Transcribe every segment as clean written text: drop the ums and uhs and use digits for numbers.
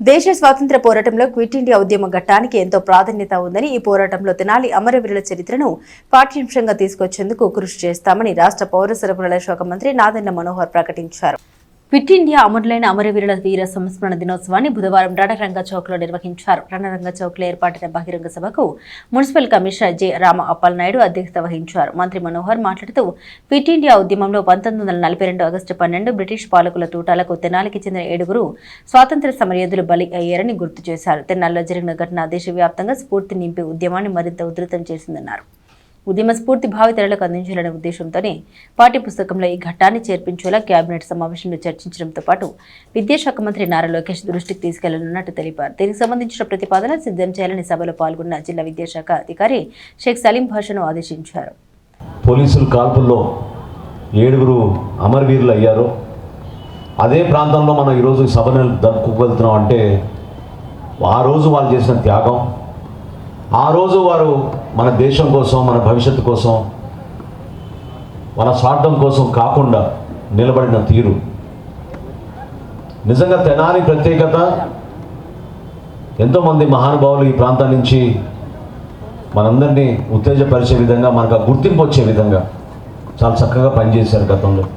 దేశ స్వాతంత్ర్య పోరాటంలో క్విట్ ఇండియా ఉద్యమ ఘట్టానికి ఎంతో ప్రాధాన్యత ఉందని, ఈ పోరాటంలో తెనాలి అమరవీరుల చరిత్రను పాఠ్యాంశంగా తీసుకొచ్చేందుకు కృషి చేస్తామని రాష్ట్ర పౌర సరఫరాల శాఖ మంత్రి నాదెండ్ల మనోహర్ ప్రకటించారు. క్విట్ ఇండియా అమరులైన అమరవీరుల వీర సంస్మరణ దినోత్సవాన్ని బుధవారం రణరంగ చౌక్లో నిర్వహించారు. రణరంగ చౌక్లో ఏర్పాటైన బహిరంగ సభకు municipal commissioner J. Rama Appalanaidu అధ్యక్షత వహించారు. మంత్రి మనోహర్ మాట్లాడుతూ, క్విట్ ఇండియా ఉద్యమంలో 1942 ఆగస్టు 12 బ్రిటిష్ పాలకుల తూటాలకు తెనాలికి చెందిన 7 స్వాతంత్ర్య సమరయోధులు బలి అయ్యారని గుర్తు చేశారు. తెనాలిలో జరిగిన ఘటన దేశవ్యాప్తంగా స్ఫూర్తి నింపి ఉద్యమాన్ని మరింత ఉధృతం చేసిందన్నారు. ఉద్యమ స్ఫూర్తి భావితరాలకు అందించాలనే ఉద్దేశంతోనే పాఠ్య పుస్తకంలో ఈ ఘట్టాన్ని చేర్పించేలా కేబినెట్ సమావేశంలో చర్చించడంతో పాటు విద్యాశాఖ మంత్రి నారా లోకేష్ దృష్టికి తీసుకెళ్లనున్నట్టు తెలిపారు. దీనికి సంబంధించిన ప్రతిపాదన సిద్ధం చేయాలని సభలో పాల్గొన్న జిల్లా విద్యాశాఖ అధికారి షేక్ సలీం భాషను ఆదేశించారు. పోలీసుల కాల్పుల్లో 7 అమరవీరులు అయ్యారు. అదే ప్రాంతంలో మనం ఈరోజు సభను జరుపుకోగలుగుతున్నాం అంటే ఆ రోజు వాళ్ళు చేసిన త్యాగం, ఆ రోజు వారు మన దేశం కోసం, మన భవిష్యత్తు కోసం, మన స్వార్థం కోసం కాకుండా నిలబడిన తీరు నిజంగా తెనాలి ప్రత్యేకత. ఎంతోమంది మహానుభావులు ఈ ప్రాంతం నుంచి మనందరినీ ఉత్తేజపరిచే విధంగా, మనకు గుర్తింపు వచ్చే విధంగా చాలా చక్కగా పనిచేశారు. గతంలో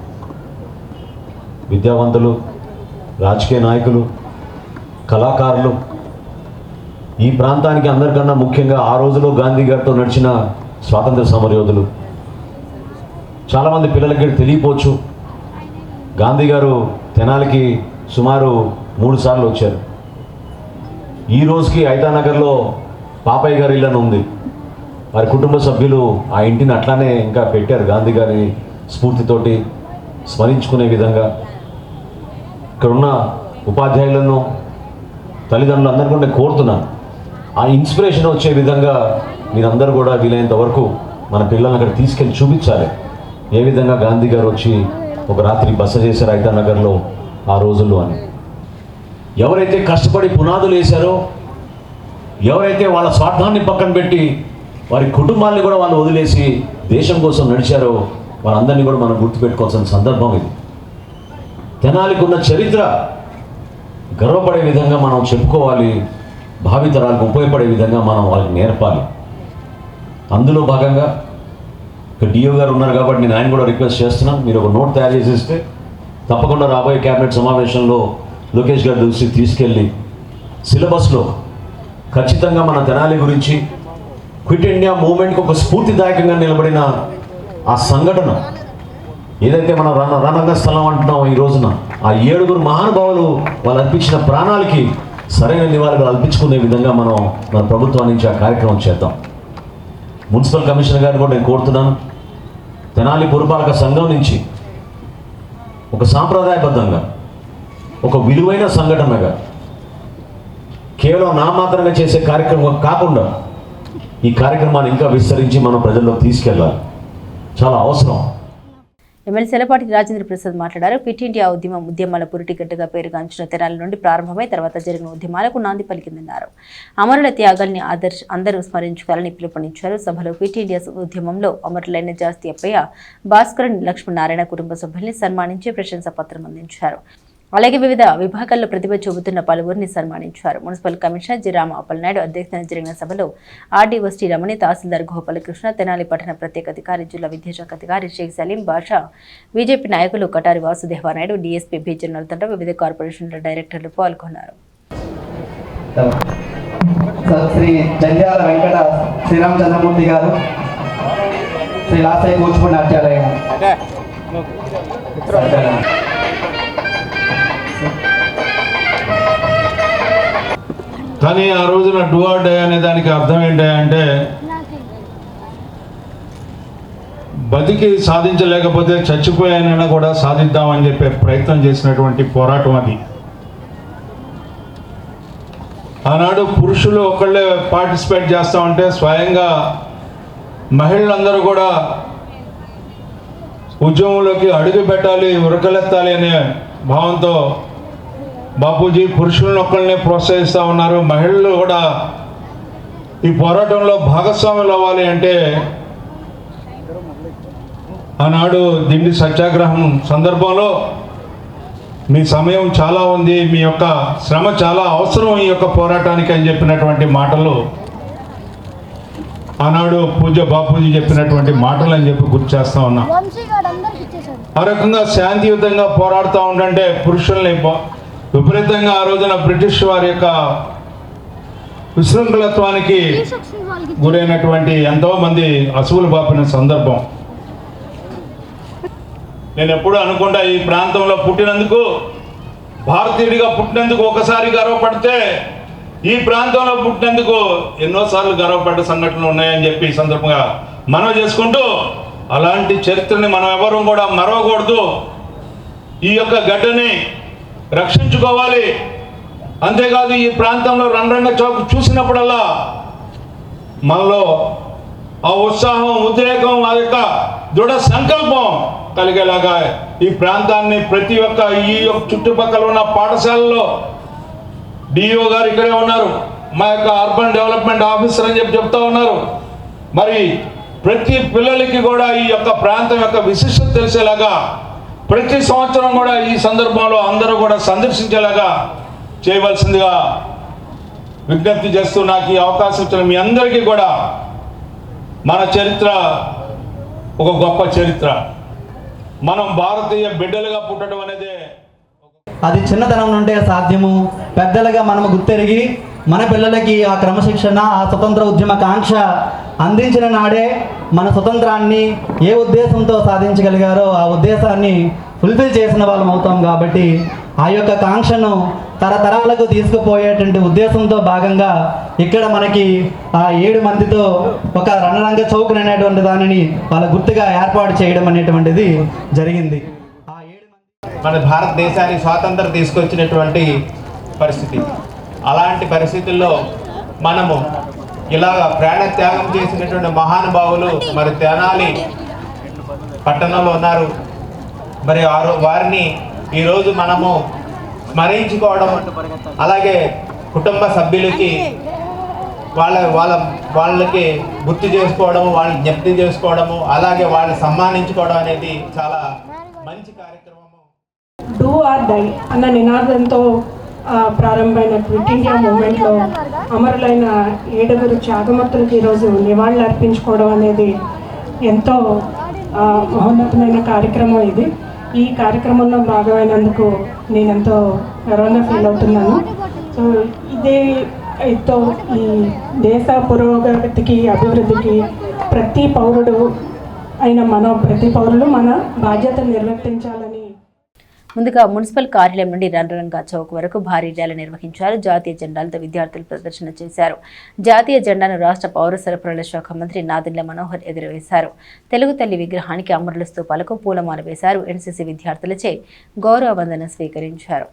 విద్యావంతులు, రాజకీయ నాయకులు, కళాకారులు, ఈ ప్రాంతానికి అందరికన్నా ముఖ్యంగా ఆ రోజులో గాంధీ గారితో నడిచిన స్వాతంత్ర సమరయోధులు. చాలామంది పిల్లలకి తెలియపోవచ్చు, గాంధీ గారు తెనాలికి సుమారు 3 సార్లు వచ్చారు. ఈ రోజుకి ఐతానగర్లో పాపయ్య గారి ఇల్లు ఉంది. వారి కుటుంబ సభ్యులు ఆ ఇంటిని అట్లానే ఇంకా పెట్టారు. గాంధీ గారి స్ఫూర్తితోటి స్మరించుకునే విధంగా ఇక్కడున్న ఉపాధ్యాయులను, తల్లిదండ్రులు అందరికీ కూడా కోరుతున్నాను, ఆ ఇన్స్పిరేషన్ వచ్చే విధంగా మీరందరూ కూడా వీలైనంత వరకు మన పిల్లల్ని అక్కడ తీసుకెళ్ళి చూపించాలి. ఏ విధంగా గాంధీ గారు వచ్చి ఒక రాత్రి బస చేశారు ఐతానగర్లో ఆ రోజుల్లో అని. ఎవరైతే కష్టపడి పునాదులు వేశారో, ఎవరైతే వాళ్ళ స్వార్థాన్ని పక్కన పెట్టి వారి కుటుంబాన్ని కూడా వాళ్ళు వదిలేసి దేశం కోసం నడిచారో వాళ్ళందరినీ కూడా మనం గుర్తుపెట్టుకోవాల్సిన సందర్భం ఇది. తెనాలికి ఉన్న చరిత్ర గర్వపడే విధంగా మనం చెప్పుకోవాలి, భావితరాలకు ఉపయోగపడే విధంగా మనం వాళ్ళకి నేర్పాలి. అందులో భాగంగా ఇక్కడ డిఓ గారు ఉన్నారు కాబట్టి నేను ఆయన కూడా రిక్వెస్ట్ చేస్తున్నాను, మీరు ఒక నోట్ తయారు చేసేస్తే తప్పకుండా రాబోయే క్యాబినెట్ సమావేశంలో లోకేష్ గారి దృష్టికి తీసుకెళ్ళి సిలబస్లో ఖచ్చితంగా మన తెనాలి గురించి, క్విట్ ఇండియా మూవ్మెంట్కి ఒక స్ఫూర్తిదాయకంగా నిలబడిన ఆ సంఘటన ఏదైతే మన రణరంగ స్థలం అంటున్నాం ఈ రోజున, ఆ 7 మహానుభావులు వాళ్ళు అర్పించిన ప్రాణాలకి సరైన నివాళులు అల్పించుకునే విధంగా మనం మన ప్రభుత్వం నుంచి ఆ కార్యక్రమం చేద్దాం. మున్సిపల్ కమిషనర్ గారిని కూడా నేను కోరుతున్నాను, తెనాలి పురపాలక సంఘం నుంచి ఒక సాంప్రదాయబద్ధంగా, ఒక విలువైన సంఘటనగా, కేవలం నామాత్రంగా చేసే కార్యక్రమం కాకుండా ఈ కార్యక్రమాన్ని ఇంకా విస్తరించి మనం ప్రజల్లోకి తీసుకెళ్ళాలి. చాలా అవసరం. ఎమ్మెల్సీ ఎలపాటి రాజేంద్ర ప్రసాద్ మాట్లాడారు. క్విట్ ఇండియా ఉద్యమాల పురిటిగట్టుగా పేరుగాంచిన తెనాలి నుండి ప్రారంభమై తర్వాత జరిగిన ఉద్యమాలకు నాంది పలికిందన్నారు. అమరుల త్యాగాల్ని అందరూ స్మరించుకోవాలని పిలుపునిచ్చారు. సభలో క్విట్ ఇండియా ఉద్యమంలో అమరులైన జాస్తి అప్పయ్య, భాస్కరన్, లక్ష్మీనారాయణ కుటుంబ సభ్యుల్ని సన్మానించి ప్రశంసా పత్రం అందించారు. అలాగే వివిధ విభాగాల్లో ప్రతిభ చూపుతున్న పలువురిని సన్మానించారు. Municipal commissioner J. Rama Appalanaidu అధ్యక్షతన జరిగిన సభలో ఆర్డీఓ శ్రీ రమణి, తహసీల్దార్ గోపాలకృష్ణ, తెనాలి పట్టణ ప్రత్యేక అధికారి, జిల్లా విద్యాశాఖ అధికారి షేక్ సలీం బాషా, బీజేపీ నాయకులు కటారి వాసుదేవానాయుడు, డీఎస్పీ బి. జనరల్ తండ్రి, వివిధ కార్పొరేషన్ల డైరెక్టర్లు పాల్గొన్నారు. శ్రీ జంధ్యాల వెంకట శ్రీరామచంద్రమూర్తి గారు, శ్రీ లాసయ్య కూచిపూడి నాట్యాలయం, కానీ ఆ రోజున డూ ఆర్ డై అనే దానికి అర్థం ఏంటంటే బతికి సాధించలేకపోతే చచ్చిపోయానైనా కూడా సాధిద్దామని చెప్పే ప్రయత్నం చేసినటువంటి పోరాటం అది. ఆనాడు పురుషులు ఒకళ్ళే పార్టిసిపేట్ చేస్తామంటే స్వయంగా మహిళలందరూ కూడా ఉద్యమంలోకి అడుగు పెట్టాలి, ఉరకలెత్తాలి అనే భావంతో బాపూజీ పురుషులను ఒక్కళ్ళనే ప్రోత్సహిస్తూ ఉన్నారు. మహిళలు కూడా ఈ పోరాటంలో భాగస్వాములు అవ్వాలి అంటే ఆనాడు దిండి సత్యాగ్రహం సందర్భంలో మీ సమయం చాలా ఉంది, మీ యొక్క శ్రమ చాలా అవసరం ఈ యొక్క పోరాటానికి అని చెప్పినటువంటి మాటలు ఆనాడు పూజ్య బాపూజీ చెప్పినటువంటి మాటలు అని చెప్పి గుర్తు చేస్తా ఉన్నా. ఆ రకంగా శాంతియుతంగా పోరాడుతూ ఉండంటే పురుషుల్ని విపరీతంగా ఆ రోజున బ్రిటిష్ వారి యొక్క విశృంఖలత్వానికి గురైనటువంటి ఎంతో మంది అసువులు బాపిన సందర్భం. నేను ఎప్పుడూ అనుకుంటా, ఈ ప్రాంతంలో పుట్టినందుకు, భారతీయుడిగా పుట్టినందుకు ఒకసారి గర్వపడితే ఈ ప్రాంతంలో పుట్టినందుకు ఎన్నోసార్లు గర్వపడ్డ సంఘటనలు ఉన్నాయని చెప్పి ఈ సందర్భంగా మనవి చేసుకుంటూ, అలాంటి చరిత్రని మనం ఎవరూ కూడా మరవకూడదు. ఈ యొక్క గడ్డని రక్షించుకోవాలి. అంతేకాదు ఈ ప్రాంతంలో రణరంగ చౌక్ చూసినప్పుడల్లా మనలో ఆ ఉత్సాహం, ఉద్రేకం, ఆ యొక్క దృఢ సంకల్పం కలిగేలాగా ఈ ప్రాంతాన్ని ప్రతి ఒక్క ఈ చుట్టుపక్కల ఉన్న పాఠశాలలో డిఓ గారు ఇక్కడే ఉన్నారు, మా యొక్క అర్బన్ డెవలప్మెంట్ ఆఫీసర్ అని చెప్తా ఉన్నారు. మరి ప్రతి పిల్లలకి కూడా ఈ యొక్క ప్రాంతం యొక్క విశిష్టత తెలిసేలాగా ప్రతి సంవత్సరం కూడా ఈ సందర్భంలో అందరూ కూడా సందర్శించేలాగా చేయవలసిందిగా విజ్ఞప్తి చేస్తూ, నాకు ఈ అవకాశం ఇచ్చిన మీ అందరికీ కూడా, మన చరిత్ర ఒక గొప్ప చరిత్ర. మనం భారతీయ బిడ్డలుగా పుట్టడం అనేది అది చిన్నతనం నుండే సాధ్యము. పెద్దలుగా మనము గుర్తెరిగి మన పిల్లలకి ఆ క్రమశిక్షణ, ఆ స్వతంత్ర ఉద్యమ కాంక్ష అందించిన నాడే మన స్వతంత్రాన్ని ఏ ఉద్దేశంతో సాధించగలిగారో ఆ ఉద్దేశాన్ని ఫుల్ఫిల్ చేసిన వాళ్ళం అవుతాం. కాబట్టి ఆ యొక్క కాంక్షను తరతరాలకు తీసుకుపోయేటువంటి ఉద్దేశంతో భాగంగా ఇక్కడ మనకి ఆ 7 మందితో ఒక రణరంగ చౌక్ అనేటువంటి దానిని వాళ్ళ గుర్తుగా ఏర్పాటు చేయడం అనేటువంటిది జరిగింది. ఆ 7 మంది మన భారతదేశానికి స్వాతంత్రం తీసుకొచ్చినటువంటి పరిస్థితి. అలాంటి పరిస్థితుల్లో మనము ఇలాగ ప్రాణత్యాగం చేసినటువంటి మహానుభావులు మరి తెనాలి పట్టణంలో ఉన్నారు. మరి వారిని ఈరోజు మనము స్మరించుకోవడం, అలాగే కుటుంబ సభ్యులకి వాళ్ళకి గుర్తు చేసుకోవడము, వాళ్ళని జ్ఞప్తి చేసుకోవడము, అలాగే వాళ్ళని సన్మానించుకోవడం అనేది చాలా మంచి కార్యక్రమము. డూ ఆర్ డై అన్న నినాదంతో ప్రారంభమైన క్విట్ ఇండియా మూమెంట్లో అమరులైన 7 త్యాగమూర్తులకు ఈరోజు నివాళులు అర్పించుకోవడం అనేది ఎంతో మహోన్నతమైన కార్యక్రమం. ఇది ఈ కార్యక్రమంలో భాగమైనందుకు నేను ఎంతో గర్వంగా ఫీల్ అవుతున్నాను. సో ఇదేతో ఈ దేశ పురోగతికి, అభివృద్ధికి ప్రతి పౌరుడు ప్రతి పౌరులు మన బాధ్యత నిర్వర్తించాలని. ముందుగా మున్సిపల్ కార్యాలయం నుండి రణరంగ చౌక్ వరకు భారీ ర్యాలీ నిర్వహించారు. జాతీయ జెండాలతో విద్యార్థులు ప్రదర్శన చేశారు. జాతీయ జెండాను రాష్ట్ర పౌర సరఫరాల శాఖ మంత్రి నాదెండ్ల మనోహర్ ఎగురవేశారు. తెలుగు తల్లి విగ్రహానికి అమరుల స్తూపాలకు పూలమాల వేశారు. ఎన్సీసీ విద్యార్థులచే గౌరవ వందనం స్వీకరించారు.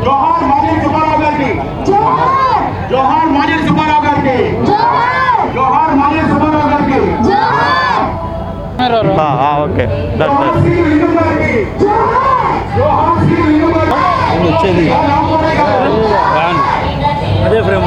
जोहार माजिद सुब्बाराव गाరికి जोहार माजिद सुब्बाराव गाరికి जोहार माजिद सुब्बाराव गाరికి ఓకే వచ్చేది అదే ఫ్రేమ్